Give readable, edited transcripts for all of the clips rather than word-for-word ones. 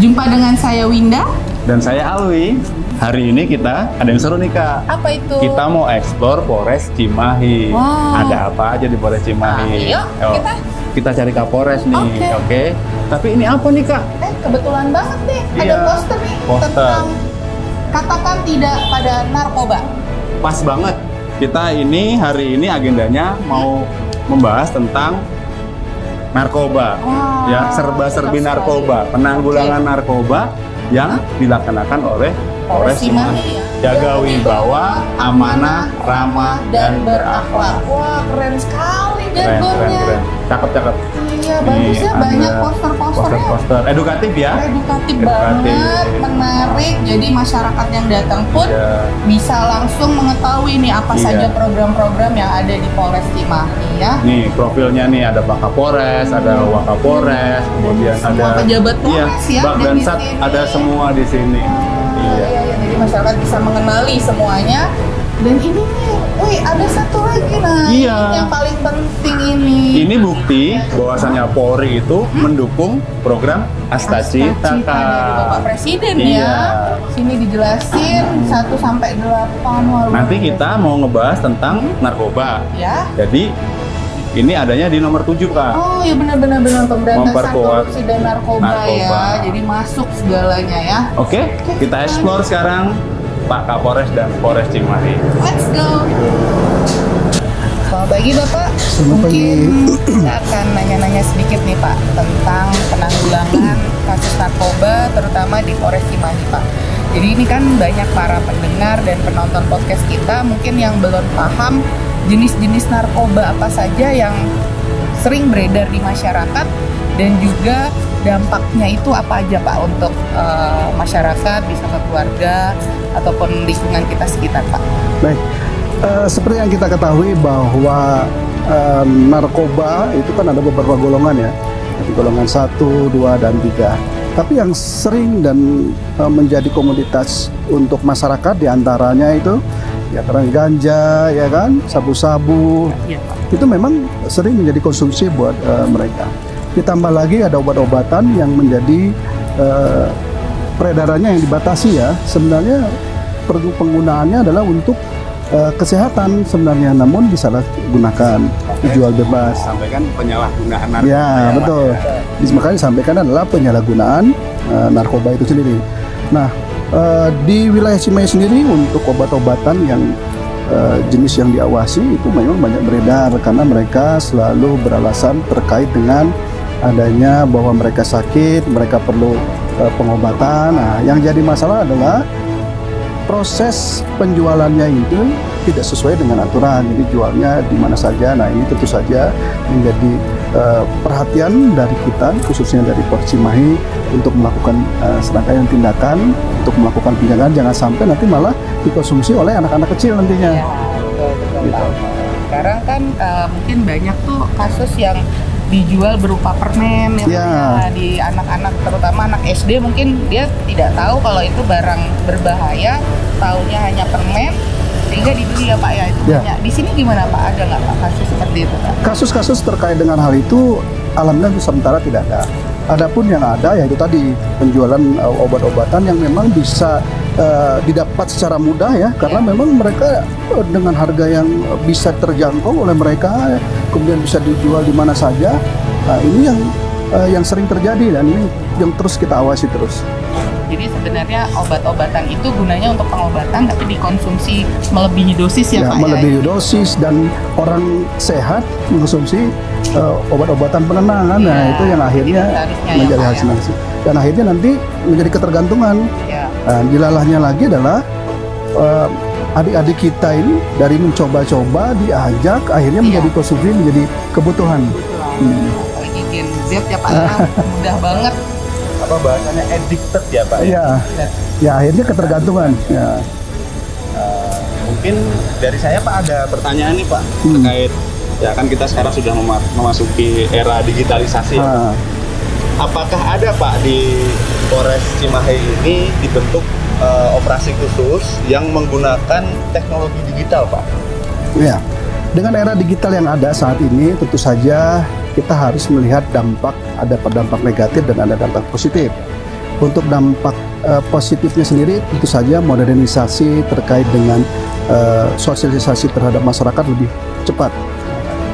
Jumpa dengan saya Winda. Dan saya Alwi. Hari ini kita ada yang seru nih Kak. Apa itu? Kita mau eksplor Polres Cimahi. Wow. Ada apa aja di Polres Cimahi? Yuk, kita cari Kapolres nih. Oke. Tapi ini apa nih Kak? Kebetulan banget nih, ada Iya, poster nih poster. tentang katakan tidak pada narkoba. Pas banget. Kita ini hari ini agendanya mau membahas tentang narkoba. Wow, Ya, serba-serbi cocok narkoba, sekali. penanggulangan narkoba yang dilaksanakan oleh Polres Cimahi. ya. Jaga wibawa, amanah, ramah, dan berakhlak. Wah, keren sekali Keren, jargonnya. keren. Cakep. Iya, bagus ya, banyak poster-posternya. Poster edukatif ya. Edukatif Edukatif. banget, menarik. Jadi masyarakat yang datang pun Ya. bisa langsung mengetahui nih apa Iya. saja program-program yang ada di Polres Cimahi ya. Nih profilnya nih ada Pak Kapolres, ada Wakapolres, kemudian Semua ada pejabat Polres ya, Bak ada dan di Sat, sini. ada semua di sini. Iya. Iya, jadi masyarakat bisa mengenali semuanya. Dan ini nih, wih ada satu lagi nah, Iya. ini yang paling penting ini. Ini bukti bahwasanya Polri itu mendukung program Astacita Cita dari Bapak Presiden Iya. ya. Sini dijelasin 1 sampai 8. Nanti kita mau ngebahas tentang narkoba. ya. Jadi ini adanya di nomor 7 Kak. Oh iya benar pemberantasan Memperkuat korupsi dan narkoba ya. Jadi masuk segalanya ya. Oke, kita explore sekarang Pak Kapolres dan Polres Cimahi. Let's go. Selamat pagi Bapak. Mungkin kita akan nanya-nanya sedikit nih Pak tentang penanggulangan kasus narkoba terutama di Polres Cimahi Pak. Jadi ini kan banyak para pendengar dan penonton podcast kita mungkin yang belum paham jenis-jenis narkoba apa saja yang sering beredar di masyarakat dan juga dampaknya itu apa aja Pak untuk masyarakat, bisa ke keluarga ataupun lingkungan kita sekitar Pak. Baik, seperti yang kita ketahui bahwa narkoba itu kan ada beberapa golongan ya, golongan 1, 2, dan 3. Tapi yang sering dan menjadi komoditas untuk masyarakat diantaranya itu ya karena ganja, ya kan, sabu-sabu, Iya Pak. itu memang sering menjadi konsumsi buat mereka. Ditambah lagi ada obat-obatan yang menjadi peredarannya yang dibatasi ya. Sebenarnya penggunaannya adalah untuk kesehatan sebenarnya, namun disalahgunakan, dijual bebas. Sampaikan penyalahgunaan narkoba. Ya betul. Makanya disampaikan adalah penyalahgunaan narkoba itu sendiri. Nah, di wilayah Cimahi sendiri untuk obat-obatan yang jenis yang diawasi itu memang banyak beredar karena mereka selalu beralasan terkait dengan adanya bahwa mereka sakit, mereka perlu pengobatan. Nah, yang jadi masalah adalah proses penjualannya itu tidak sesuai dengan aturan, jadi jualnya di mana saja. Nah, ini tentu saja menjadi perhatian dari kita, khususnya dari Polres Cimahi untuk melakukan serangkaian tindakan untuk melakukan penjagaan, jangan sampai nanti malah dikonsumsi oleh anak-anak kecil nantinya. Ya, betul Gitu. Pak. Sekarang kan mungkin banyak tuh kasus yang dijual berupa permen ya, Ya. Pak, di anak-anak, terutama anak SD mungkin dia tidak tahu kalau itu barang berbahaya, taunya hanya permen sehingga dibeli ya Pak ya. Itu Ya. banyak. Di sini gimana Pak? Ada nggak Pak kasus seperti itu Pak? Kasus-kasus terkait dengan hal itu alhamdulillah sementara tidak ada. Adapun yang ada yaitu tadi penjualan obat-obatan yang memang bisa didapat secara mudah ya, karena memang mereka dengan harga yang bisa terjangkau oleh mereka, kemudian bisa dijual di mana saja. Nah, ini yang sering terjadi dan ini yang terus kita awasi terus. Jadi sebenarnya obat-obatan itu gunanya untuk pengobatan tapi dikonsumsi melebihi dosis ya Pak melebihi ya? dosis dan orang sehat mengkonsumsi obat-obatan penenang. Nah, Ya, itu yang akhirnya itu seharusnya ya, menjadi Pak, ya. halusinasi dan akhirnya nanti menjadi ketergantungan. Ya. Nah, dilalahnya lagi adalah adik-adik kita ini dari mencoba-coba diajak akhirnya menjadi konsumsi, menjadi kebutuhan. Apalagi Gen Z ya Pak ya, mudah banget. Apa bahasanya addicted ya Pak? Iya, ya akhirnya ketergantungan. Ya. Mungkin dari saya Pak ada pertanyaan nih Pak terkait ya kan kita sekarang sudah memasuki era digitalisasi. Ya. Ah, Apakah ada Pak di Polres Cimahi ini dibentuk operasi khusus yang menggunakan teknologi digital Pak? ya. Dengan era digital yang ada saat ini, tentu saja kita harus melihat dampak, ada dampak negatif dan ada dampak positif. Untuk dampak positifnya sendiri tentu saja modernisasi terkait dengan sosialisasi terhadap masyarakat lebih cepat.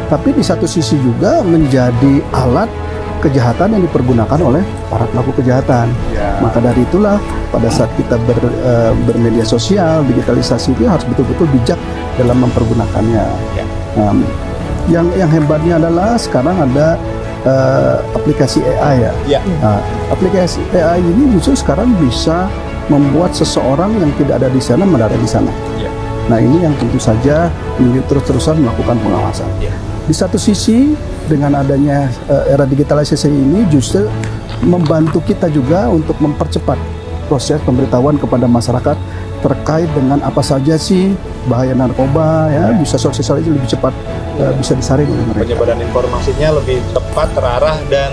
Tapi di satu sisi juga menjadi alat kejahatan yang dipergunakan oleh para pelaku kejahatan. Ya. Maka dari itulah pada saat kita bermedia sosial, digitalisasi itu harus betul-betul bijak dalam mempergunakannya. Ya. Yang hebatnya adalah sekarang ada aplikasi AI ya. Ya. Nah, aplikasi AI ini justru sekarang bisa membuat seseorang yang tidak ada di sana mendarat di sana. Ya. Nah ini yang tentu saja terus-terusan melakukan pengawasan. Ya. Di satu sisi dengan adanya era digitalisasi ini justru membantu kita juga untuk mempercepat proses pemberitahuan kepada masyarakat terkait dengan apa saja sih bahaya narkoba ya, bisa sosialisasi lebih cepat bisa disaring oleh mereka. Penyebaran informasinya lebih tepat, terarah, dan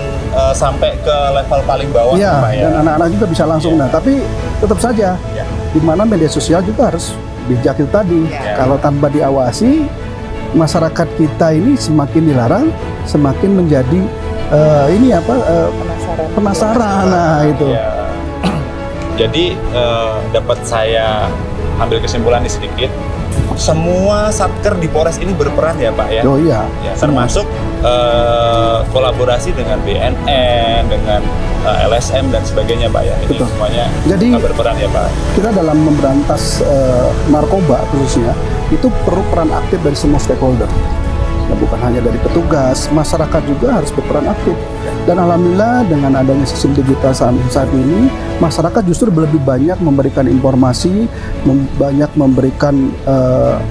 sampai ke level paling bawah. Iya, Pak, ya. dan anak-anak juga bisa langsung. Iya. Nah, tapi tetap saja Ya. di mana media sosial juga harus bijak itu tadi. Ya. Kalau tanpa diawasi, masyarakat kita ini semakin dilarang, semakin menjadi penasaran. Nah, itu. Ya. Jadi dapat saya ambil kesimpulan ini sedikit. Semua satker di Polres ini berperan ya Pak ya. Oh iya. Ya, termasuk kolaborasi dengan BNN, dengan LSM dan sebagainya Pak ya. Ini Betul. semuanya Jadi berperan ya Pak. kita dalam memberantas narkoba khususnya itu perlu peran aktif dari semua stakeholder. Ya, bukan hanya dari petugas, masyarakat juga harus berperan aktif. Dan alhamdulillah dengan adanya sistem digital saat ini, masyarakat justru lebih banyak memberikan informasi, banyak memberikan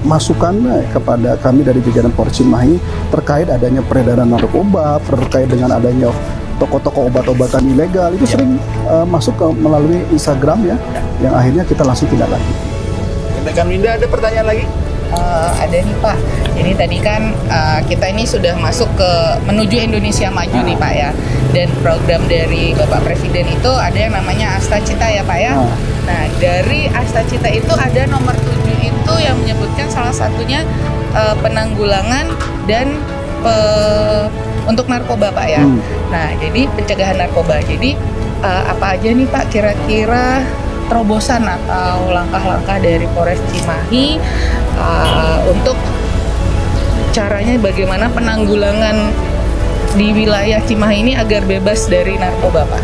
masukan kepada kami dari jajaran Polres Cimahi terkait adanya peredaran narkoba, terkait dengan adanya toko-toko obat-obatan ilegal itu sering masuk melalui Instagram ya, yang akhirnya kita langsung tindak lanjut. Rekan Winda, ada pertanyaan lagi? Ada nih Pak. Jadi tadi kan kita ini sudah masuk ke menuju Indonesia Maju nih Pak ya. Dan program dari Bapak Presiden itu ada yang namanya Asta Cita ya Pak ya. Nah dari Asta Cita itu ada nomor 7 itu yang menyebutkan salah satunya penanggulangan dan untuk narkoba Pak ya. Nah jadi pencegahan narkoba. Jadi apa aja nih Pak kira-kira terobosan atau langkah-langkah dari Polres Cimahi untuk caranya bagaimana penanggulangan di wilayah Cimahi ini agar bebas dari narkoba, Pak?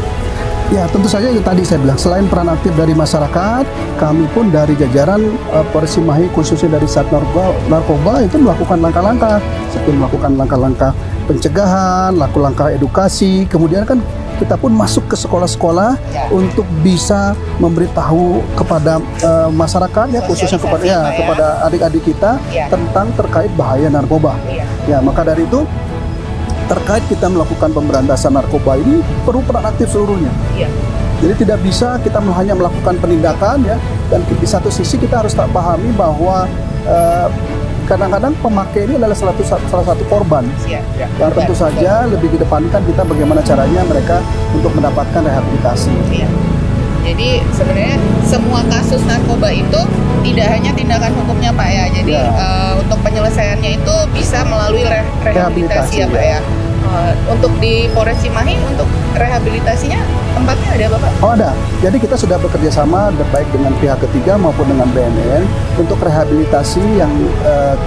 Ya, tentu saja itu tadi saya bilang, selain peran aktif dari masyarakat, kami pun dari jajaran Polres Cimahi khususnya dari Sat Narkoba itu melakukan langkah-langkah seperti melakukan langkah-langkah pencegahan, langkah-langkah edukasi, kemudian kan kita pun masuk ke sekolah-sekolah untuk bisa memberitahu kepada masyarakat ya, khususnya kepada adik-adik kita tentang terkait bahaya narkoba. Ya, maka dari itu terkait kita melakukan pemberantasan narkoba ini perlu peran aktif seluruhnya. Jadi tidak bisa kita hanya melakukan penindakan ya, dan di satu sisi kita harus tak pahami bahwa kadang-kadang pemakai ini adalah salah satu korban. Yang tentu saja lebih dikedepankan kita bagaimana caranya mereka untuk mendapatkan rehabilitasi. Jadi sebenarnya semua kasus narkoba itu tidak hanya tindakan hukumnya Pak ya. Jadi untuk penyelesaiannya itu bisa melalui rehabilitasi ya Pak ya. Untuk di Polres Cimahi untuk rehabilitasinya tempatnya ada Bapak? Oh ada. Jadi kita sudah bekerja sama baik dengan pihak ketiga maupun dengan BNN untuk rehabilitasi yang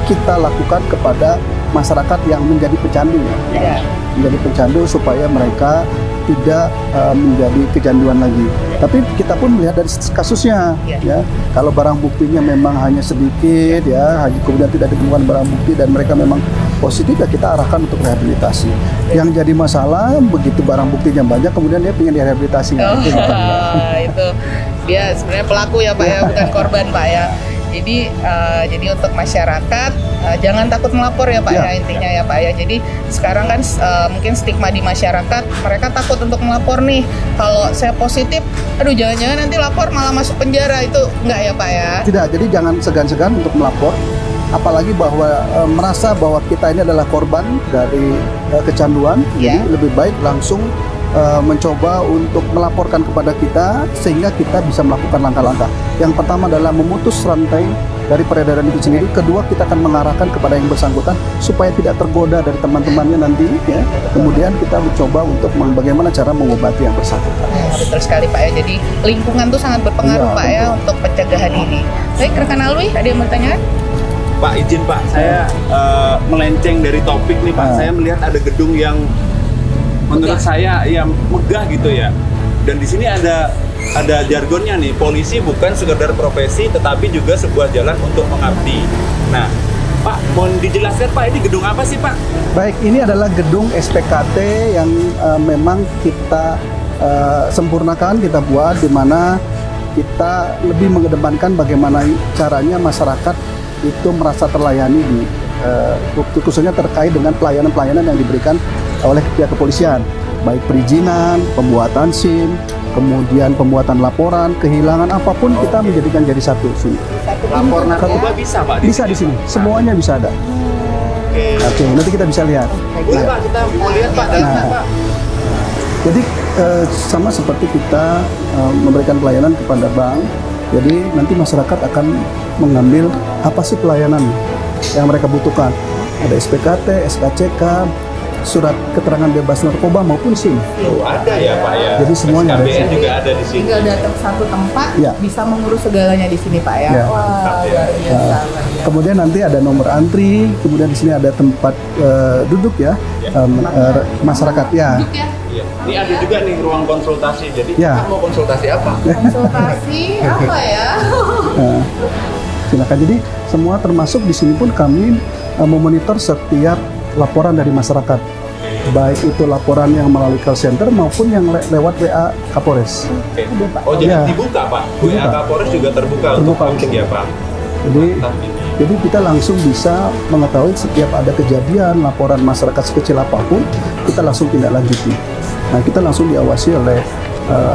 kita lakukan kepada masyarakat yang menjadi pecandu ya. Menjadi pecandu supaya mereka tidak menjadi kecanduan lagi. Tapi kita pun melihat dari kasusnya ya. Kalau barang buktinya memang hanya sedikit ya, kemudian tidak ditemukan barang bukti dan mereka memang positif, ya kita arahkan untuk rehabilitasi. Yang jadi masalah begitu barang buktinya banyak kemudian dia ingin direhabilitasi. Itu dia sebenarnya pelaku ya Pak ya, bukan korban Pak ya. Jadi untuk masyarakat jangan takut melapor ya Pak ya, intinya ya Pak ya. Jadi sekarang kan mungkin stigma di masyarakat, mereka takut untuk melapor nih. Kalau saya positif, aduh jangan-jangan nanti lapor malah masuk penjara, itu enggak ya Pak ya? Tidak, jadi jangan segan-segan untuk melapor. Apalagi bahwa merasa bahwa kita ini adalah korban dari kecanduan, jadi lebih baik langsung mencoba untuk melaporkan kepada kita sehingga kita bisa melakukan langkah-langkah. Yang pertama adalah memutus rantai dari peredaran itu sendiri. Kedua, kita akan mengarahkan kepada yang bersangkutan supaya tidak tergoda dari teman-temannya nanti ya. Kemudian kita mencoba untuk bagaimana cara mengobati yang bersangkutan. Betul sekali Pak ya. Jadi lingkungan tuh sangat berpengaruh Iya, Pak ya untuk pencegahan ini. Baik, rekan Alwi, ada yang mau tanya? Pak, izin Pak, saya melenceng dari topik nih Pak. Ah. Saya melihat ada gedung yang menurut saya ya megah gitu ya. Dan di sini ada jargonnya nih, polisi bukan sekedar profesi tetapi juga sebuah jalan untuk mengabdi. Nah, Pak, mohon dijelaskan Pak, ini gedung apa sih Pak? Baik, ini adalah gedung SPKT yang memang kita sempurnakan, kita buat di mana kita lebih mengedepankan bagaimana caranya masyarakat itu merasa terlayani di khususnya terkait dengan pelayanan-pelayanan yang diberikan oleh pihak kepolisian, baik perizinan, pembuatan SIM, kemudian pembuatan laporan, kehilangan apapun kita menjadikan jadi satu sini. Lapor narkoba bisa Pak? Bisa di sini, semuanya bisa ada. Oke, nanti kita bisa lihat. Boleh Pak, kita mau lihat Pak dalamnya Nah. Pak. Jadi sama seperti kita memberikan pelayanan kepada bank, jadi nanti masyarakat akan mengambil apa sih pelayanan yang mereka butuhkan. Ada SPKT, SKCK, surat keterangan bebas narkoba maupun SIM. Oh, ada ya Pak ya. Jadi semuanya ada di SKBN sini. juga ada di sini. Tinggal datang satu tempat, Ya. bisa mengurus segalanya di sini Pak ya. Ya. Wah, luar biasa. Kemudian nanti ada nomor antri, kemudian di sini ada tempat duduk ya, masyarakat ya. Duduk ya. Iya. Ini ada juga nih ruang konsultasi. Jadi Ya. Pak mau konsultasi apa? Konsultasi apa ya? Nah, silakan. Jadi semua termasuk di sini pun kami memonitor setiap laporan dari masyarakat, baik itu laporan yang melalui call center maupun yang lewat WA Kapolres. Oke. Oh jadi Ya. dibuka Pak? Dibuka. WA Kapolres juga terbuka untuk Terbuka. publik ya Pak? Jadi kita langsung bisa mengetahui setiap ada kejadian laporan masyarakat sekecil apapun, kita langsung tindak lanjuti. Nah, kita langsung diawasi oleh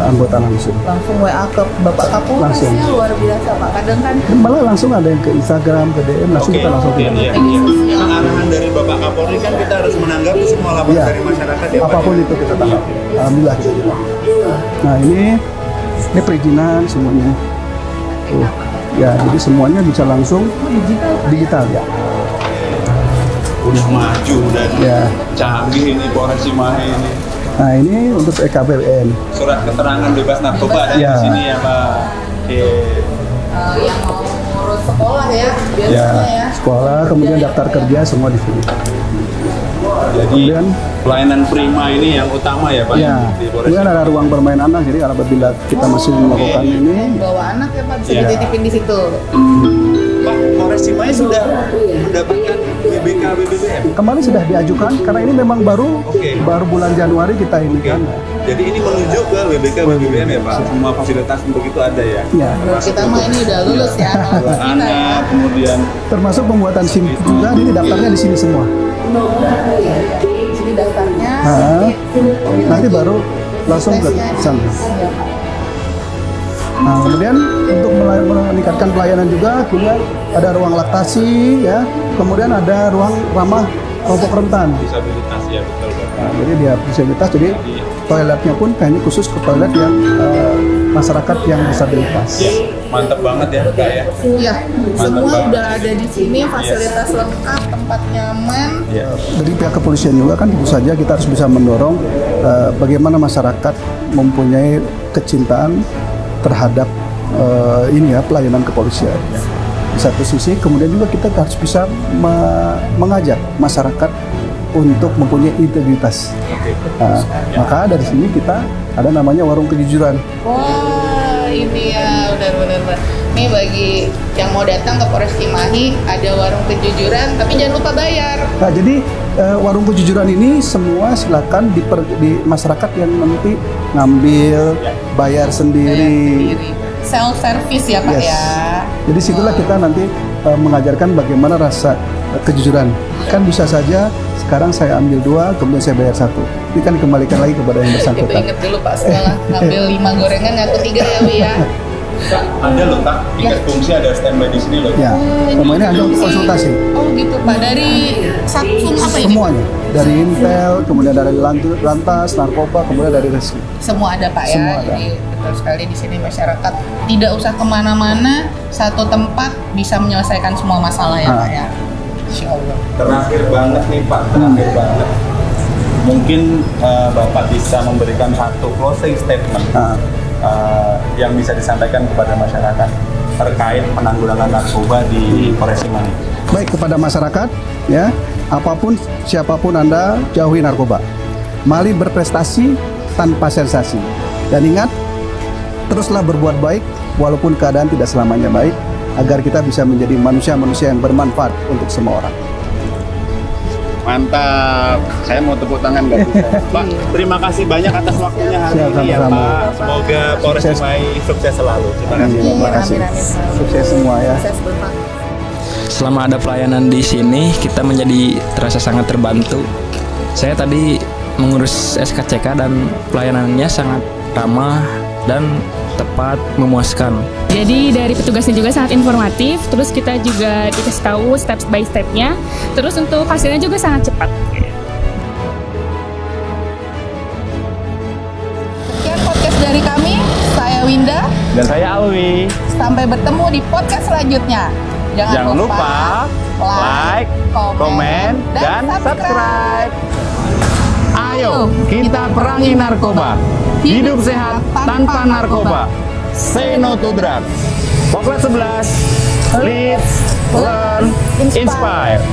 anggota langsung. Langsung WA ke Bapak Kapolres Langsung. ya, luar biasa Pak. Kadang kan Dan malah langsung ada yang ke Instagram, ke DM, langsung kita langsung tindak Iya, lanjuti. iya. Memang arahan dari Bapak Kapolri kan kita harus menanggapi semua laporan Iya. dari masyarakat ya Pak? Apapun itu kita tangkap. Alhamdulillah kita juga. Nah, ini perizinan semuanya. Tuh. Ya, jadi semuanya bisa langsung digital ya. Udah maju dan Ya. canggih ini Polres Cimahi ini. Nah, ini untuk EKBN. Surat keterangan bebas narkoba ada Ya. di sini ya Pak. Oke. yang mau ngurus sekolah ya, biasanya ya. Ya, sekolah, kemudian daftar kerja semua di sini. Jadi Kemudian pelayanan prima ini yang utama ya Pak ya, di Polres. kemudian ada ruang bermain anak. Jadi apabila kita masih melakukan ini, Bawa anak ya Pak, bisa Iya. dititipin di situ. Pak, Polres Cimahi sudah mendapatkan WBK BBBM. kemarin sudah diajukan karena ini memang baru Oke. bulan Januari kita ini kan. Jadi ini menuju ke WBK BBBM ya Pak. Semua fasilitas untuk itu ada ya. Ya, Kita mah ini udah lulus ya, anak kita ya. Anak, kemudian termasuk pembuatan SIM juga. Ini daftarnya di sini semua. Sini daftarnya. Nah, nanti baru langsung ke sana. Iya, Pak. Nah, kemudian untuk meningkatkan pelayanan juga, kita ada ruang laktasi ya, kemudian ada ruang ramah kelompok rentan. disabilitas ya betul Pak. Nah, jadi dia disabilitas, jadi toiletnya pun kayaknya khusus ke toilet yang masyarakat yang disabilitas. Mantep banget ya Kak ya. Iya, semua banget. udah ada di sini, fasilitas lengkap, tempat nyaman. Iya. Dari pihak kepolisian juga kan tentu saja kita harus bisa mendorong bagaimana masyarakat mempunyai kecintaan terhadap ini ya pelayanan kepolisian. Di satu sisi, kemudian juga kita harus bisa mengajak masyarakat untuk mempunyai integritas. Oke. Nah, maka dari sini kita ada namanya warung kejujuran. Wah, ini ya benar-benar. Nih bagi yang mau datang ke Polres Cimahi ada warung kejujuran, tapi jangan lupa bayar. Nah, jadi warung kejujuran ini semua silakan di masyarakat yang nanti ngambil, bayar sendiri. Self service ya Pak Yes. ya. Jadi situlah kita nanti mengajarkan bagaimana rasa kejujuran. Kan bisa saja sekarang saya ambil 2, kemudian saya bayar 1. Ini kan dikembalikan lagi kepada yang Itu bersangkutan. inget dulu Pak sekolah ngambil 5 gorengan ngaku 3 ya Wi ya. Kak, ada loh Kak, tiket fungsi ada standby di sini loh. Ya, semua ini ada untuk konsultasi. Oh gitu Pak, dari Samsung apa ini? Semuanya. dari Intel, kemudian dari Lantas, narkoba, kemudian dari Reskrim. Semua ada Pak ya. Semua ada. Jadi betul sekali di sini masyarakat tidak usah kemana-mana, satu tempat bisa menyelesaikan semua masalah ya Pak ya. Insya Allah. Terakhir banget nih Pak, terakhir banget. Mungkin Bapak bisa memberikan satu closing statement yang bisa disampaikan kepada masyarakat terkait penanggulangan narkoba di Polres Cimahi. Baik, kepada masyarakat, ya, apapun siapapun Anda, jauhi narkoba. Mari berprestasi tanpa sensasi. Dan ingat, teruslah berbuat baik walaupun keadaan tidak selamanya baik, agar kita bisa menjadi manusia-manusia yang bermanfaat untuk semua orang. Mantap, saya mau tepuk tangan nggak bisa. Pak, terima kasih banyak atas waktunya hari Siap, ini ya sama-sama. Pak. Semoga Polres Sukses. Cimahi sukses selalu. Terima kasih. Amin, Terima kasih. amin. Sukses semua ya. Sukses Bapak. Selama ada pelayanan di sini, kita menjadi terasa sangat terbantu. Saya tadi mengurus SKCK dan pelayanannya sangat ramah dan tepat, memuaskan. Jadi dari petugasnya juga sangat informatif, terus kita juga dikasih tahu step by stepnya, terus untuk hasilnya juga sangat cepat. Sekian podcast dari kami, saya Winda. Dan saya Alwi. Sampai bertemu di podcast selanjutnya. Jangan lupa like, komen, dan subscribe. Ayo kita perangi narkoba. Hidup sehat tanpa narkoba. Say no to drugs. Poklet 11. Lead, learn, inspire.